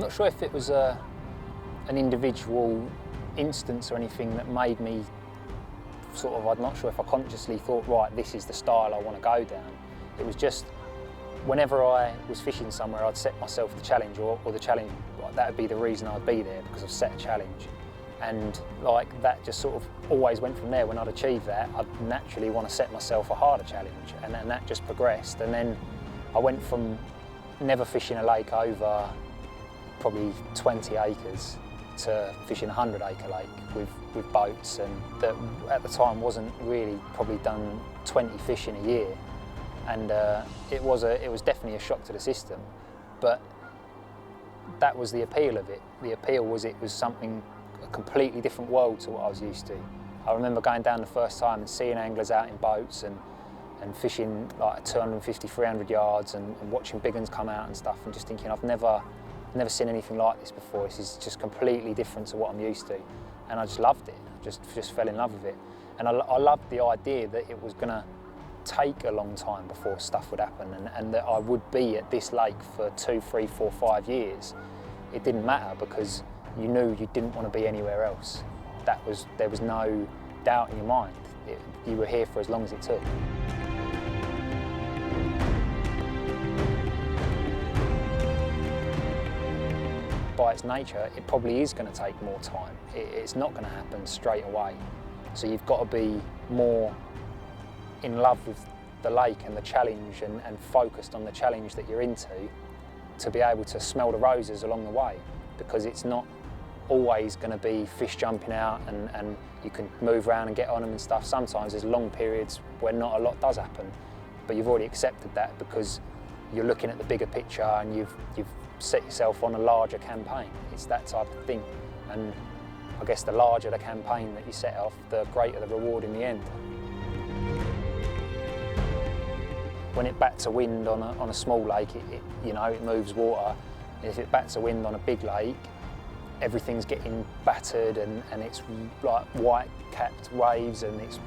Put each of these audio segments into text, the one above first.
not sure if it was an individual instance or anything that made me sort of, I'm not sure if I consciously thought, right, this is the style I want to go down. It was just, whenever I was fishing somewhere, I'd set myself the challenge, or the challenge, that would be the reason I'd be there, because I've set a challenge. And like that just sort of always went from there. When I'd achieve that, I'd naturally want to set myself a harder challenge, and then that just progressed. And then I went from never fishing a lake over probably 20 acres to fishing a 100-acre lake with boats, and that at the time wasn't really probably done 20 fishing a year. And it was definitely a shock to the system, but that was the appeal of it. The appeal was it was something, a completely different world to what I was used to. I remember going down the first time and seeing anglers out in boats and fishing like 250, 300 yards and watching big uns come out and stuff, and just thinking, I've never seen anything like this before. This is just completely different to what I'm used to. And I just loved it, just fell in love with it. And I loved the idea that it was gonna take a long time before stuff would happen, and that I would be at this lake for 2, 3, 4, 5 years. It didn't matter, because you knew you didn't want to be anywhere else. There was no doubt in your mind. You were here for as long as it took. By its nature, it probably is going to take more time. It's not going to happen straight away. So you've got to be more in love with the lake and the challenge, and focused on the challenge that you're into, to be able to smell the roses along the way, because it's not always going to be fish jumping out and you can move around and get on them and stuff. Sometimes there's long periods where not a lot does happen, but you've already accepted that because you're looking at the bigger picture and you've set yourself on a larger campaign. It's that type of thing, and I guess the larger the campaign that you set off, the greater the reward in the end. When it bats a wind on a small lake, it moves water. And if it bats a wind on a big lake, everything's getting battered, and it's like white capped waves, and it's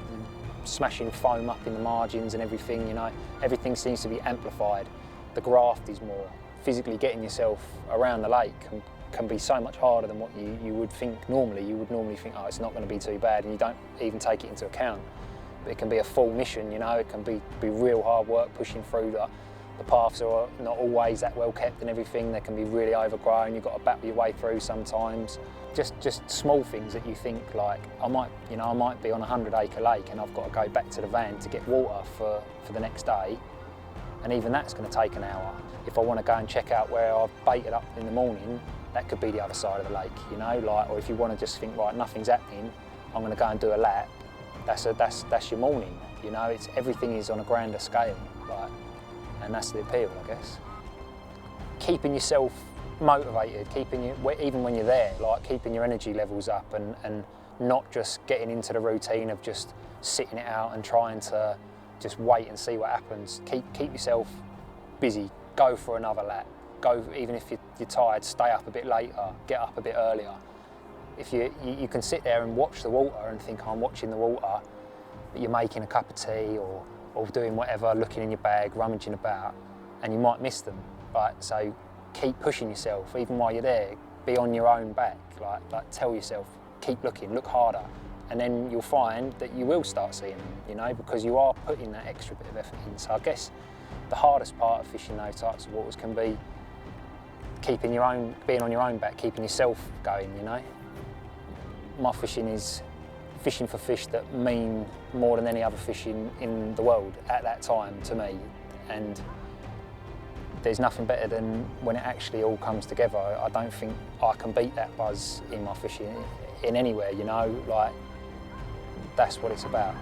smashing foam up in the margins and everything. Everything seems to be amplified. The graft is more. Physically getting yourself around the lake can be so much harder than what you would think normally. You would normally think, oh, it's not going to be too bad, and you don't even take it into account. But it can be a full mission, it can be real hard work pushing through. The paths are not always that well kept and everything. They can be really overgrown. You've got to battle your way through sometimes. Just small things that you think, like, I might be on a 100-acre lake and I've got to go back to the van to get water for the next day, and even that's going to take an hour. If I want to go and check out where I've baited up in the morning, that could be the other side of the lake, or if you want to just think, right, nothing's happening, I'm going to go and do a lap. That's your morning, everything is on a grander scale, and that's the appeal, I guess. Keeping yourself motivated, even when you're there, keeping your energy levels up, and not just getting into the routine of just sitting it out and trying to just wait and see what happens. Keep yourself busy, go for another lap, even if you're tired, stay up a bit later, get up a bit earlier. If you can sit there and watch the water and think, I'm watching the water, but you're making a cup of tea or doing whatever, looking in your bag, rummaging about, and you might miss them. So keep pushing yourself, even while you're there. Be on your own back. Tell yourself, keep looking, look harder, and then you'll find that you will start seeing them. Because you are putting that extra bit of effort in. So I guess the hardest part of fishing those types of waters can be being on your own back, keeping yourself going. My fishing is fishing for fish that mean more than any other fishing in the world at that time to me, and there's nothing better than when it actually all comes together. I don't think I can beat that buzz in my fishing in anywhere, that's what it's about.